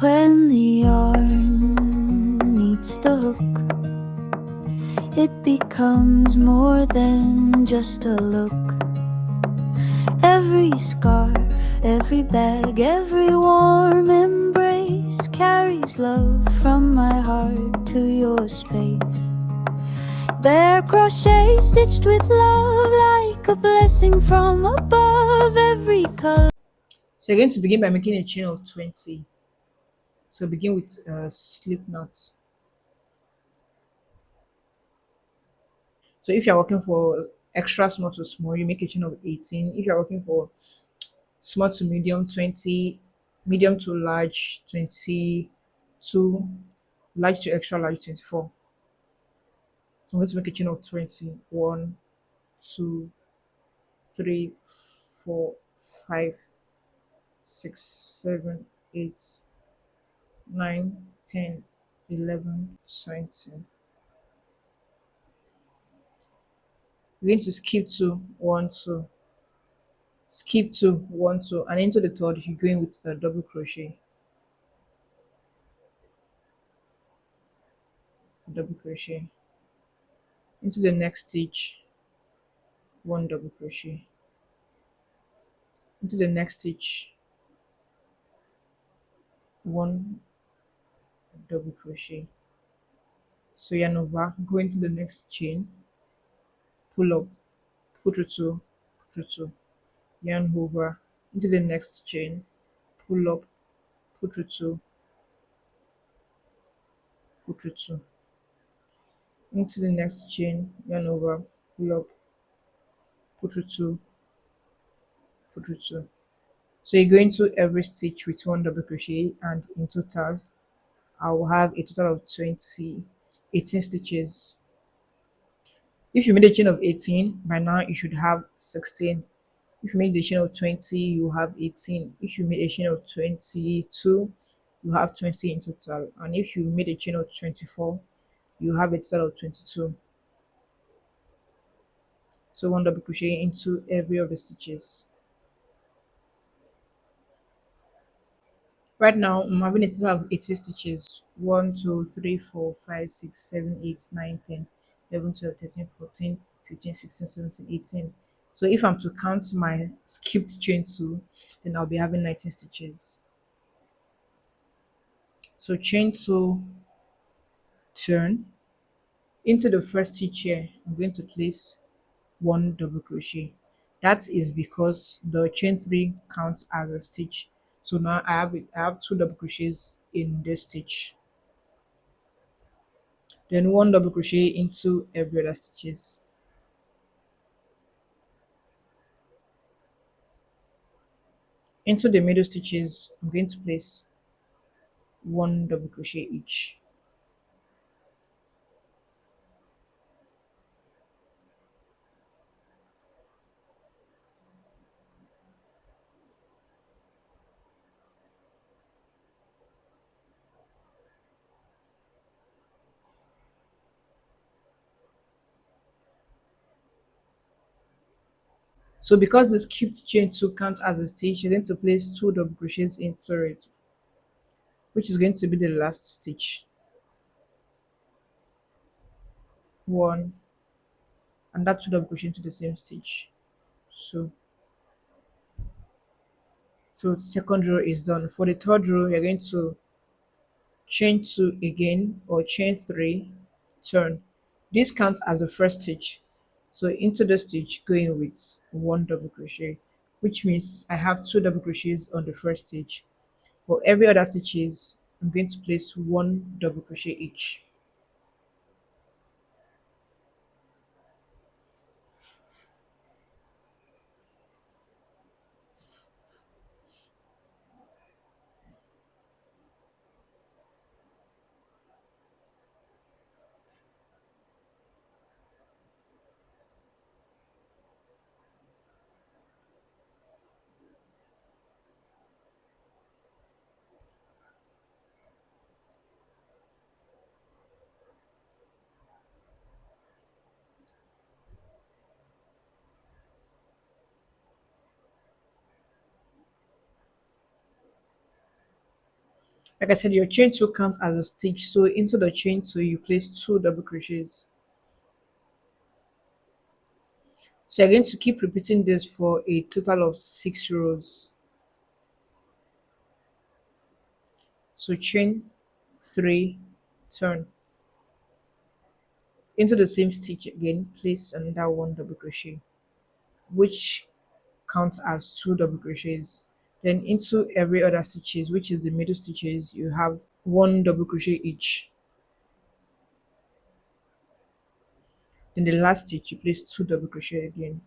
When the yarn meets the hook, it becomes more than just a look. Every scarf, every bag, every warm embrace carries love from my heart to your space. BRCrochet stitched with love, like a blessing from above. Every color. So you're going to begin by making a chain of 20. So begin with slip knots. So if you're working for extra small to small, you make a chain of 18. If you're working for small to medium, 20, medium to large, 22, large to extra large, 24. So I'm going to make a chain of 20. 1, 2, 3, 4, 5, 6, 7, 8, 9, 10, 11, 20. You're going to skip 2, 1, 2, skip 2, 1, 2, and into the third, you're going with a double crochet. Double crochet into the next stitch, 1 double crochet into the next stitch, 1 double crochet. So yarn over, go into the next chain, pull up, pull through 2, pull through 2, yarn over into the next chain, pull up, pull through 2, pull through 2, into the next chain, yarn over, pull up, pull through 2, pull through 2. So you go into every stitch with 1 double crochet, and in total I will have a total of 18 stitches. If you made a chain of 18, by now you should have 16. If you made the chain of 20, you have 18. If you made a chain of 22, you have 20 in total. And if you made a chain of 24, you have a total of 22. So 1 double crochet into every of the stitches. Right now I'm having a total of 80 stitches. 1, 2, 3, 4, 5, 6, 7, 8, 9, 10, 11, 12, 13, 14, 15, 16, 17, 18. So if I'm to count my skipped chain 2, then I'll be having 19 stitches. So chain 2, turn into the first stitch here. I'm going to place 1 double crochet. That is because the chain 3 counts as a stitch. So now I have 2 double crochets in this stitch. Then 1 double crochet into every other stitches. Into the middle stitches, I'm going to place 1 double crochet each. So because the skipped chain 2 counts as a stitch, you're going to place 2 double crochets into it, which is going to be the last stitch. 1, and that 2 double crochet into the same stitch. So second row is done. For the third row, you're going to chain 2 again, or chain 3, turn. This counts as the first stitch. So into the stitch, going with 1 double crochet, which means I have 2 double crochets on the first stitch. For every other stitches, I'm going to place 1 double crochet each. Like I said, your chain two counts as a stitch. So into the chain two, you place two double crochets. So you're going to keep repeating this for a total of 6 rows. So chain three, turn. Into the same stitch again, place another one double crochet, which counts as two double crochets. Then into every other stitches, which is the middle stitches, you have one double crochet each. In the last stitch, you place two double crochet again,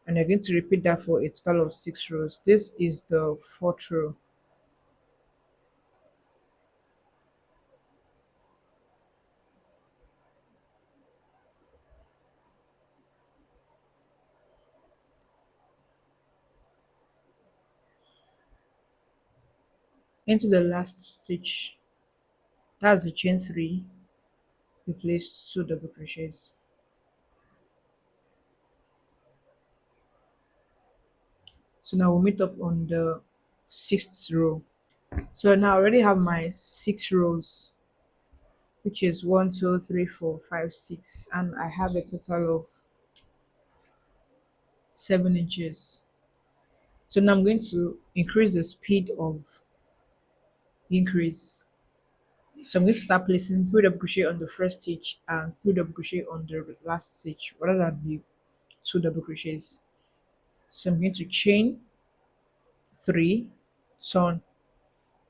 and you're going to repeat that for a total of 6 rows. This is the fourth row. Into the last stitch, that's the chain three, you place two double crochets. So now we'll meet up on the sixth row. So now I already have my 6 rows, which is 1, 2, 3, 4, 5, 6, and I have a total of 7 inches. So now I'm going to increase the speed of increase. So I'm going to start placing three double crochet on the first stitch and three double crochet on the last stitch rather than the two double crochets. So I'm going to chain three, turn.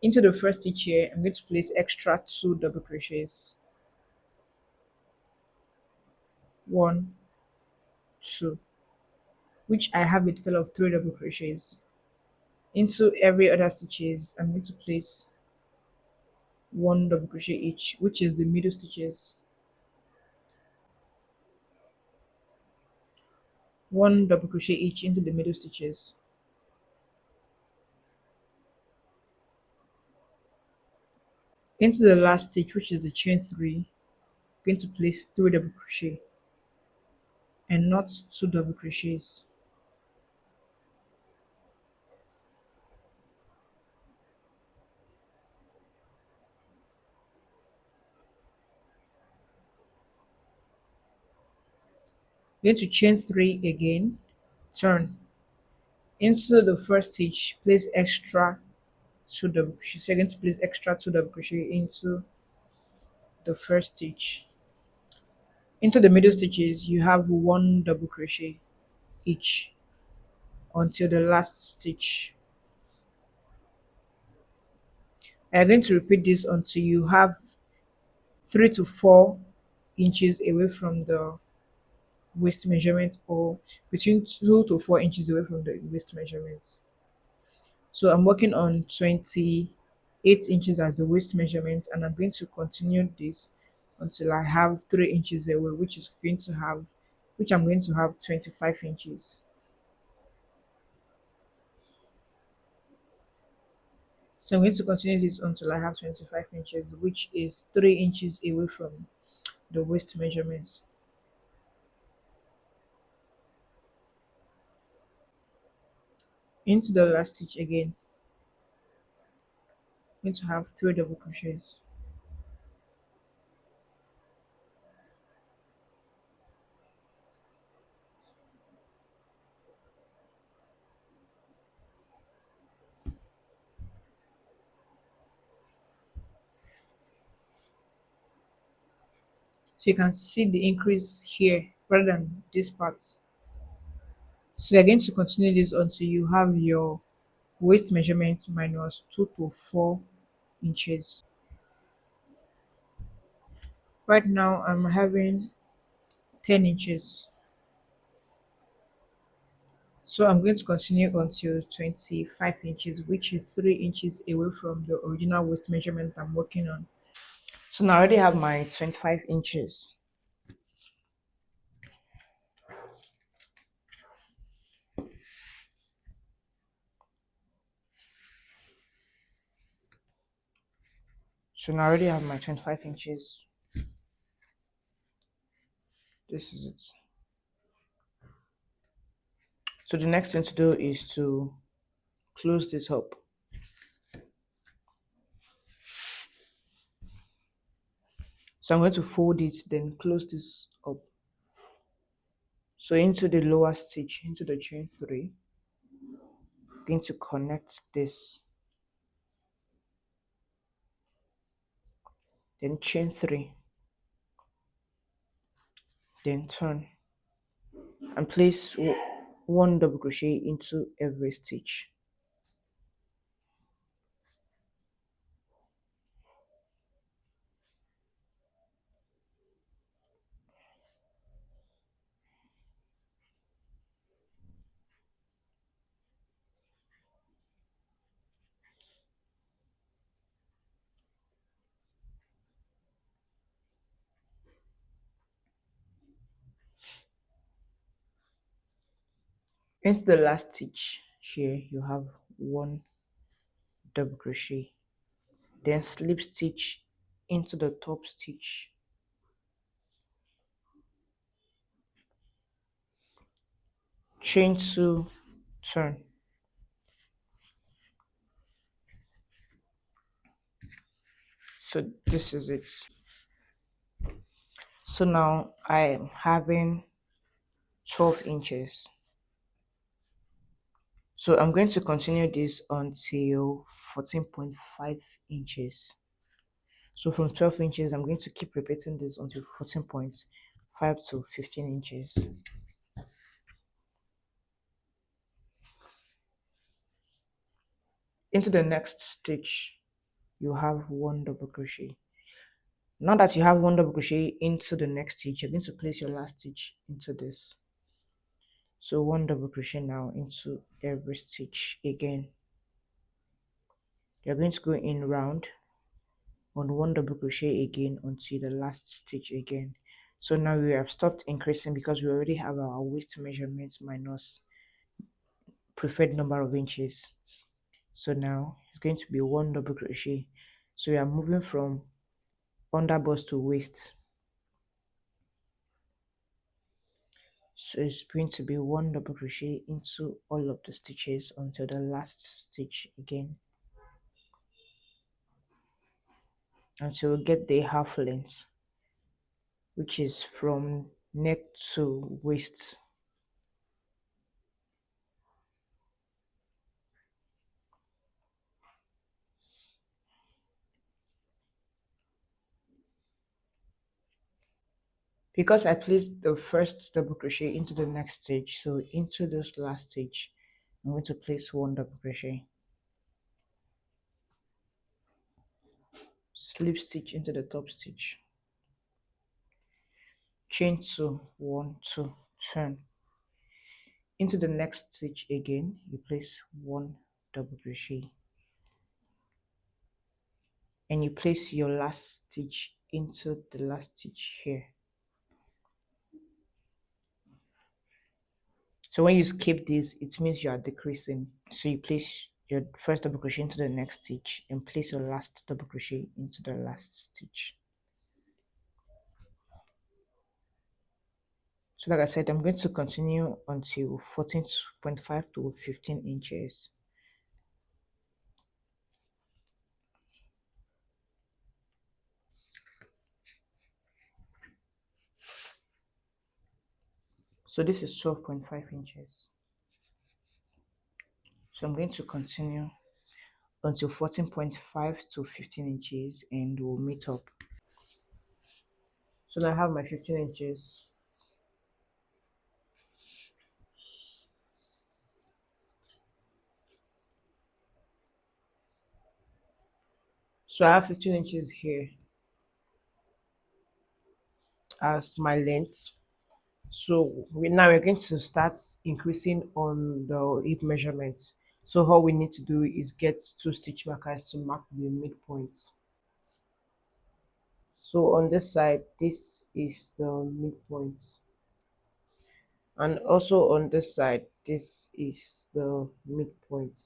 Into the first stitch here, I'm going to place extra two double crochets. One, two, which I have a total of three double crochets. Into every other stitches, I'm going to place one double crochet each, which is the middle stitches. One double crochet each into the middle stitches. Into the last stitch, which is the chain three, I'm going to place three double crochet and not two double crochets. Going to chain three again, turn. Into the first stitch, place extra two double crochet. So you're going to place extra two double crochet into the first stitch. Into the middle stitches, you have one double crochet each until the last stitch. I'm going to repeat this until you have 3 to 4 inches away from the waist measurement, or between 2 to 4 inches away from the waist measurement. So I'm working on 28 inches as the waist measurement, and I'm going to continue this until I have 3 inches away, which I'm going to have 25 inches. So I'm going to continue this until I have 25 inches, which is 3 inches away from the waist measurements. Into the last stitch again, I'm going to have three double crochets. So you can see the increase here rather than this part. So you're going to continue this until you have your waist measurement minus 2 to 4 inches. Right now I'm having 10 inches. So I'm going to continue until 25 inches, which is 3 inches away from the original waist measurement I'm working on. So now I already have my 25 inches. So now I already have my 25 inches. This is it. So the next thing to do is to close this up. So I'm going to fold it, then close this up. So into the lower stitch, into the chain 3, I'm going to connect this, then chain 3, then turn, and place 1 double crochet into every stitch. Into the last stitch here, you have 1 double crochet, then slip stitch into the top stitch, chain 2, turn. So this is it. So now I'm having 12 inches. So I'm going to continue this until 14.5 inches. So from 12 inches, I'm going to keep repeating this until 14.5 to 15 inches. Into the next stitch, you have 1 double crochet. Now that you have 1 double crochet into the next stitch, you're going to place your last stitch into this. So 1 double crochet now into every stitch again. You're going to go in round on 1 double crochet again until the last stitch again. So now we have stopped increasing because we already have our waist measurement minus preferred number of inches. So now it's going to be 1 double crochet. So we are moving from under bust to waist. So it's going to be 1 double crochet into all of the stitches until the last stitch again, until we get the half length, which is from neck to waist. Because I placed the first double crochet into the next stitch, so into this last stitch I'm going to place 1 double crochet, slip stitch into the top stitch, chain 2, 1, 2, turn. Into the next stitch again, you place 1 double crochet, and you place your last stitch into the last stitch here. So when you skip this, it means you are decreasing. So you place your first double crochet into the next stitch and place your last double crochet into the last stitch. So like I said, I'm going to continue until 14.5 to 15 inches. So this is 12.5 inches. So I'm going to continue until 14.5 to 15 inches and we'll meet up. So now I have my 15 inches. So I have 15 inches here as my length. So now we're going to start increasing on the hip measurements. So all we need to do is get 2 stitch markers to mark the midpoints. So on this side, this is the midpoint, and also on this side, this is the midpoint.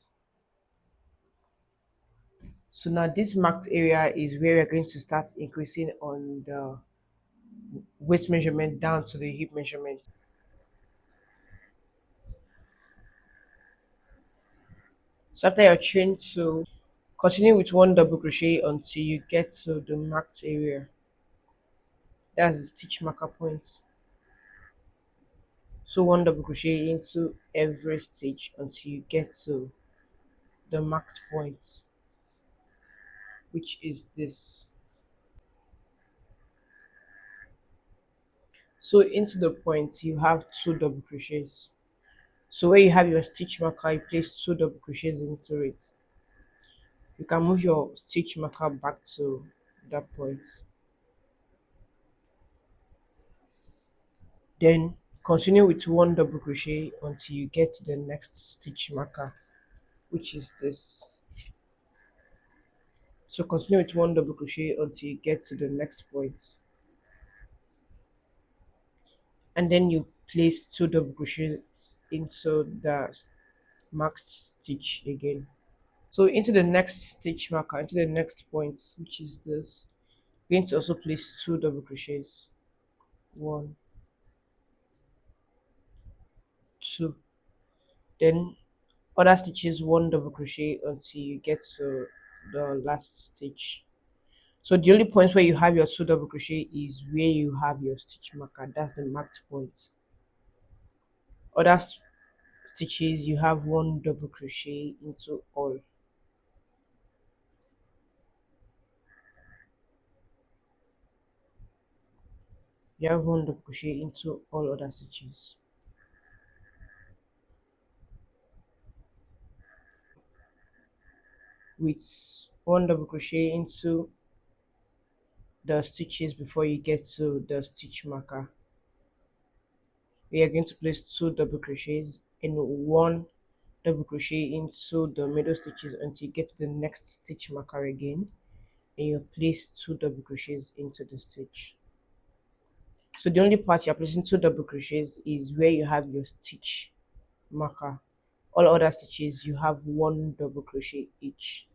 So now this marked area is where we're going to start increasing on the waist measurement down to the hip measurement. So after your chain 2, continue with 1 double crochet until you get to the marked area. That's the stitch marker point. So one double crochet into every stitch until you get to the marked point, which is this. So into the point you have two double crochets. So where you have your stitch marker, you place two double crochets into it. You can move your stitch marker back to that point. Then continue with one double crochet until you get to the next stitch marker, which is this. So continue with one double crochet until you get to the next point, and then you place two double crochets into the marked stitch again. So into the next stitch marker, into the next point, which is this, you're going to also place two double crochets. One, two. Then other stitches one double crochet until you get to the last stitch. So the only points where you have your two double crochet is where you have your stitch marker. That's the marked point. Other stitches you have one double crochet into all. You have one double crochet into all other stitches. With one double crochet into the stitches before you get to the stitch marker. We are going to place two double crochets and one double crochet into the middle stitches until you get to the next stitch marker again, and you place two double crochets into the stitch. So the only part you're placing two double crochets is where you have your stitch marker. All other stitches you have one double crochet each.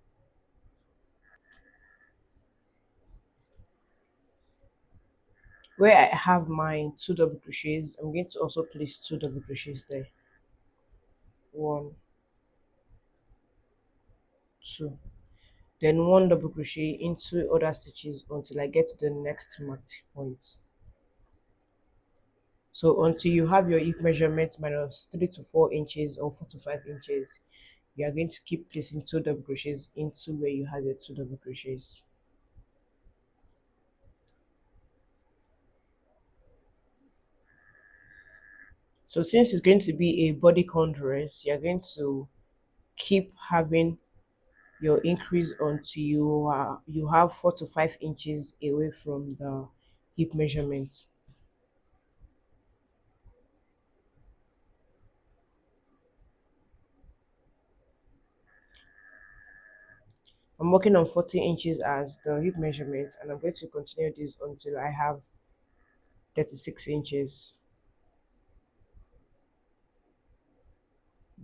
Where I have my two double crochets, I'm going to also place two double crochets there. One, two. Then one double crochet into other stitches until I get to the next marked point. So until you have your hip measurement minus 3 to 4 inches or 4 to 5 inches, you are going to keep placing two double crochets into where you have your two double crochets. So since it's going to be a bodycon dress, you're going to keep having your increase until you have 4 to 5 inches away from the hip measurement. I'm working on 40 inches as the hip measurement, and I'm going to continue this until I have 36 inches.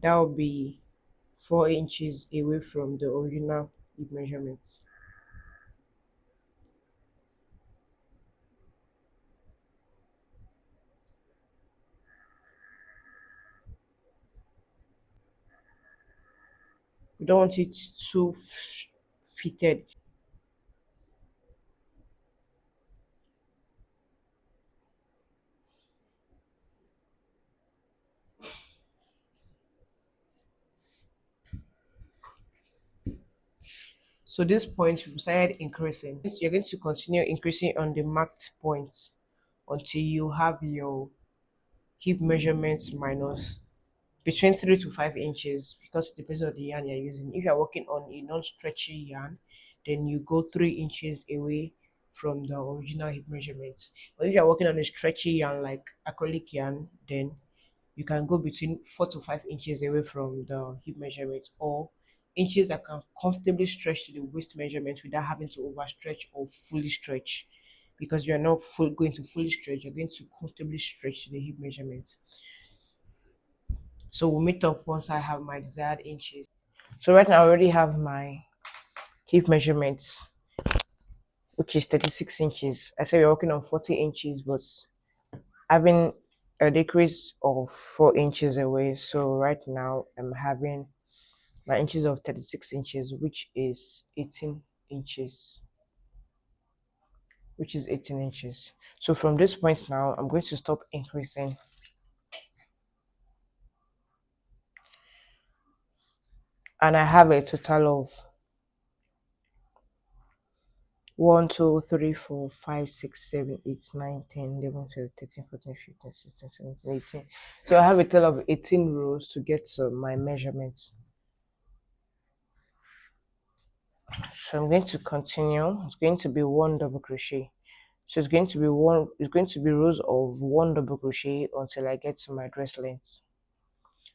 That will be 4 inches away from the original hip measurements. We don't want it too fitted. So this point we decided increasing. You're going to continue increasing on the marked points until you have your hip measurements minus between 3 to 5 inches, because it depends on the yarn you're using. If you're working on a non-stretchy yarn, then you go 3 inches away from the original hip measurements. But if you're working on a stretchy yarn like acrylic yarn, then you can go between 4 to 5 inches away from the hip measurement, or inches that can comfortably stretch to the waist measurement without having to overstretch or fully stretch. Because you're not going to fully stretch, you're going to comfortably stretch to the hip measurement. So we'll meet up once I have my desired inches. So right now I already have my hip measurements, which is 36 inches. I said we're working on 40 inches, but having a decrease of 4 inches away. So right now I'm having my inches of 36 inches, which is 18 inches. So from this point now, I'm going to stop increasing. And I have a total of 1, 2, 3, 4, 5, 6, 7, 8, 9, 10, 11, 12, 13, 14, 15, 16, 17, 18. So I have a total of 18 rows to get my measurements. So I'm going to continue. It's going to be 1 double crochet. So it's going to be rows of 1 double crochet until I get to my dress length.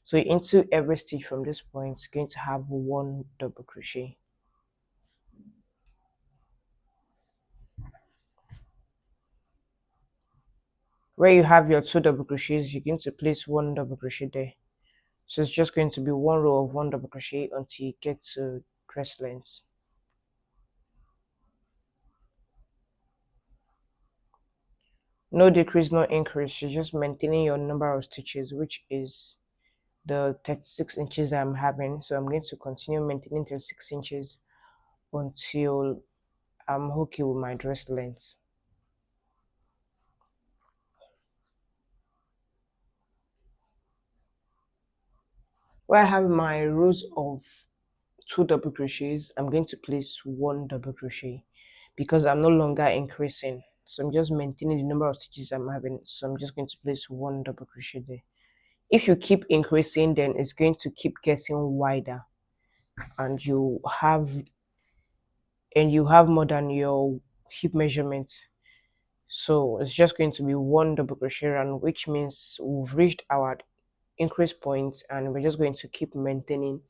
So into every stitch from this point, it's going to have 1 double crochet. Where you have your 2 double crochets, you're going to place 1 double crochet there. So it's just going to be 1 row of 1 double crochet until you get to dress length. No decrease, no increase. You're just maintaining your number of stitches, which is the 36 inches I'm having. So I'm going to continue maintaining 36 inches until I'm okay with my dress length. Where I have my rows of 2 double crochets, I'm going to place 1 double crochet because I'm no longer increasing. So I'm just maintaining the number of stitches I'm having. So I'm just going to place 1 double crochet there. If you keep increasing, then it's going to keep getting wider, and you have more than your hip measurement. So it's just going to be 1 double crochet round, which means we've reached our increase point, and we're just going to keep maintaining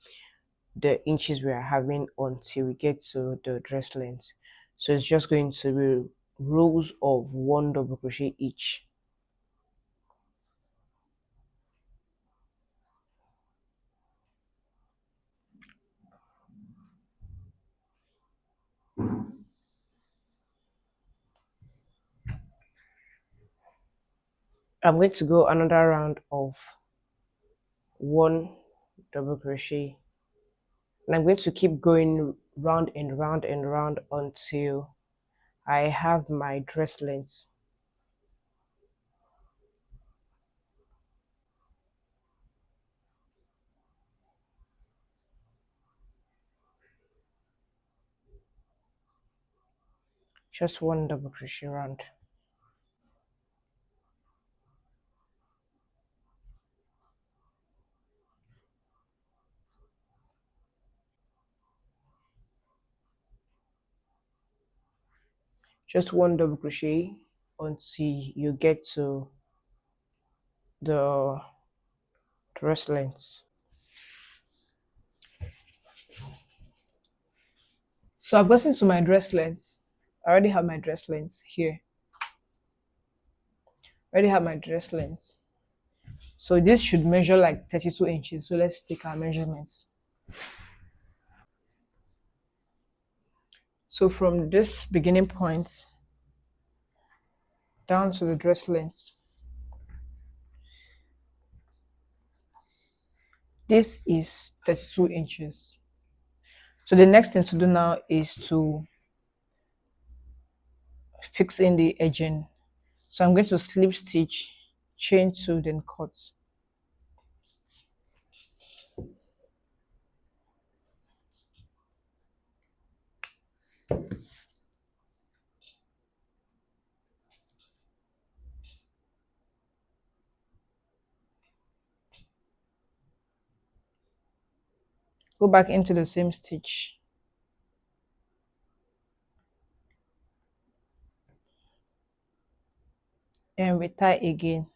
the inches we are having until we get to the dress length. So it's just going to be rows of 1 double crochet each. I'm going to go another round of 1 double crochet, and I'm going to keep going round and round and round until I have my dress length. Just 1 double crochet round. Just 1 double crochet until you get to the dress length. So I've gotten to my dress length. I already have my dress length here. I already have my dress length. So this should measure like 32 inches. So let's take our measurements. So from this beginning point down to the dress length, this is 32 inches. So the next thing to do now is to fix in the edging. So I'm going to slip stitch, chain 2, then cut. Go back into the same stitch, and retie again.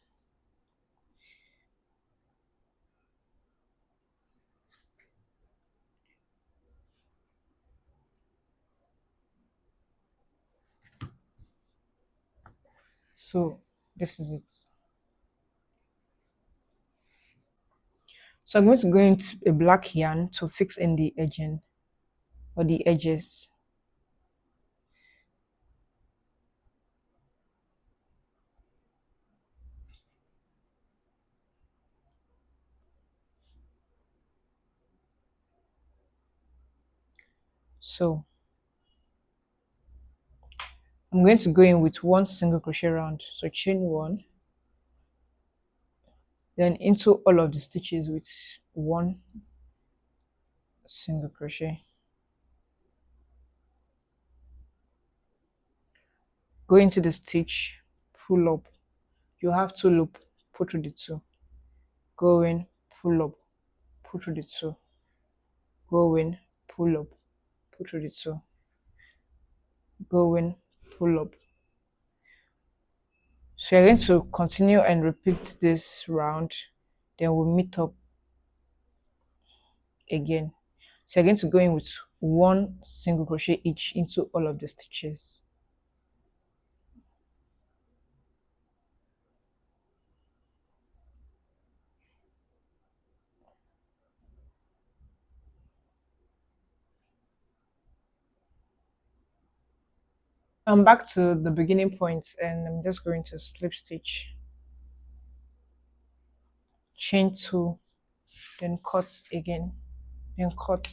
So this is it. So I'm going to go into a black yarn to fix in the edging or the edges. So I'm going to go in with one single crochet round. So chain one, then into all of the stitches with one single crochet. Go into the stitch, pull up. You have two loop, pull through the two. Go in, pull up, pull through the two. Go in, pull up, pull through the two. Go in, pull up. So you're going to continue and repeat this round, then we'll meet up again. So you're going to go in with one single crochet each into all of the stitches. I'm back to the beginning point and I'm just going to slip stitch, chain two, then cut again, then cut.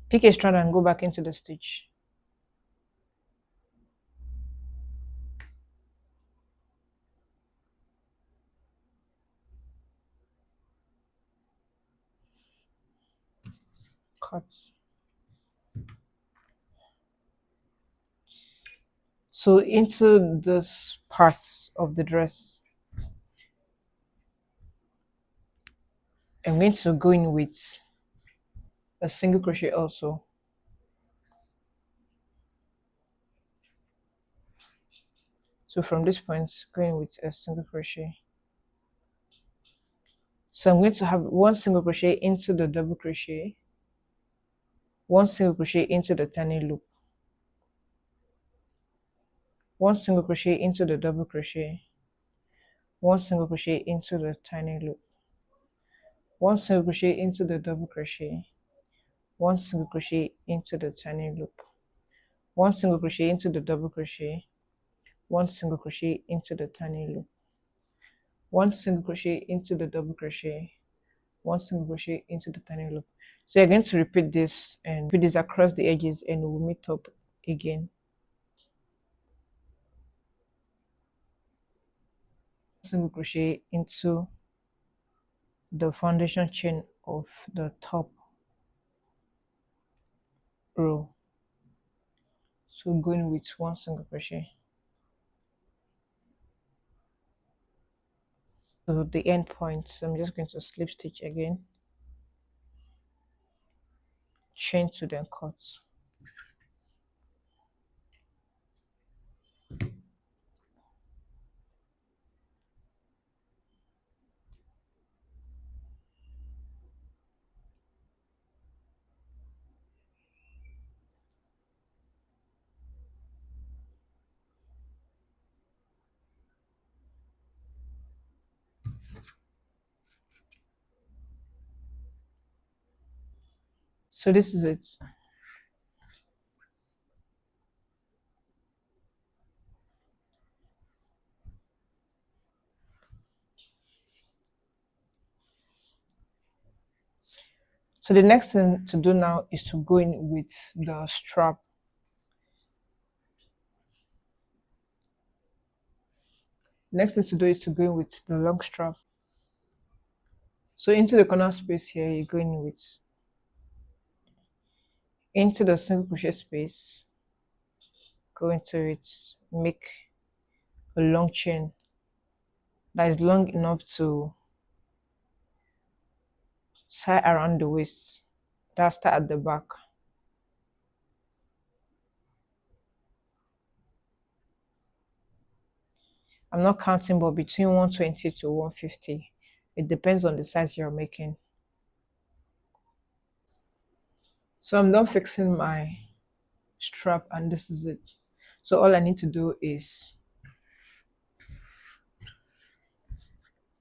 Pick a strand and go back into the stitch. Cut. So into this part of the dress, I'm going to go in with a single crochet also. So from this point, going with a single crochet. So I'm going to have one single crochet into the double crochet, one single crochet into the tiny loop, one single crochet into the double crochet, one single crochet into the tiny loop, one single crochet into the double crochet, one single crochet into the tiny loop, one single crochet into the double crochet, one single crochet into the tiny loop, one single crochet into the double crochet, one single crochet into the tiny loop. So you're going to repeat this and repeat this across the edges and we'll meet up again. Single crochet into the foundation chain of the top row. So going with one single crochet. So the end point, so I'm just going to slip stitch again, chain two, then cut. So this is it. So the next thing to do now is to go in with the strap. Next thing to do is to go in with the long strap. So into the corner space here, you're going with into the single crochet space, go into it, make a long chain that is long enough to tie around the waist. That's start at the back. I'm not counting, but between 120 to 150. It depends on the size you're making. So I'm done fixing my strap and this is it. So all I need to do is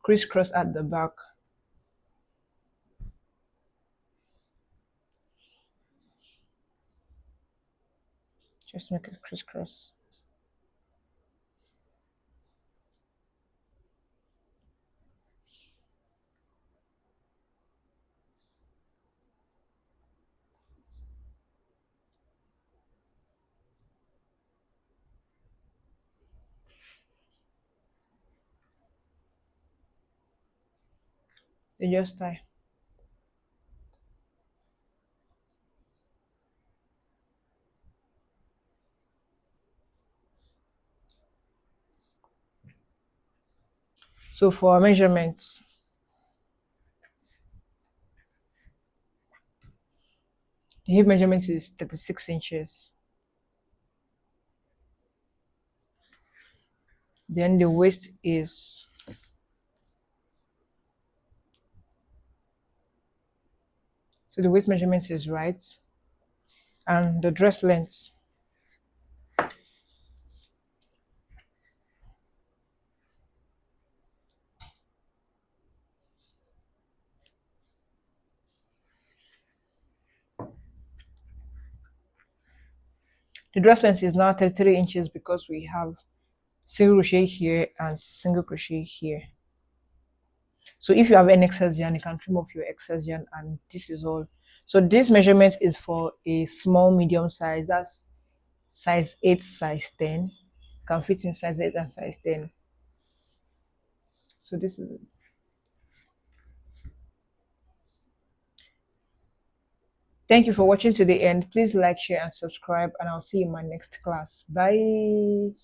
crisscross at the back. Just make it crisscross. Then just tie. So for our measurements, the hip measurement is 36 inches. Then the waist is so the waist measurement is right, and the dress length. The dress length is now 33 inches because we have single crochet here and single crochet here. So if you have any excess yarn, you can trim off your excess yarn, and this is all. So this measurement is for a small medium size. That's size 8, size 10. Can fit in size 8 and size 10. So this is it. Thank you for watching to the end. Please like, share, and subscribe, and I'll see you in my next class. Bye.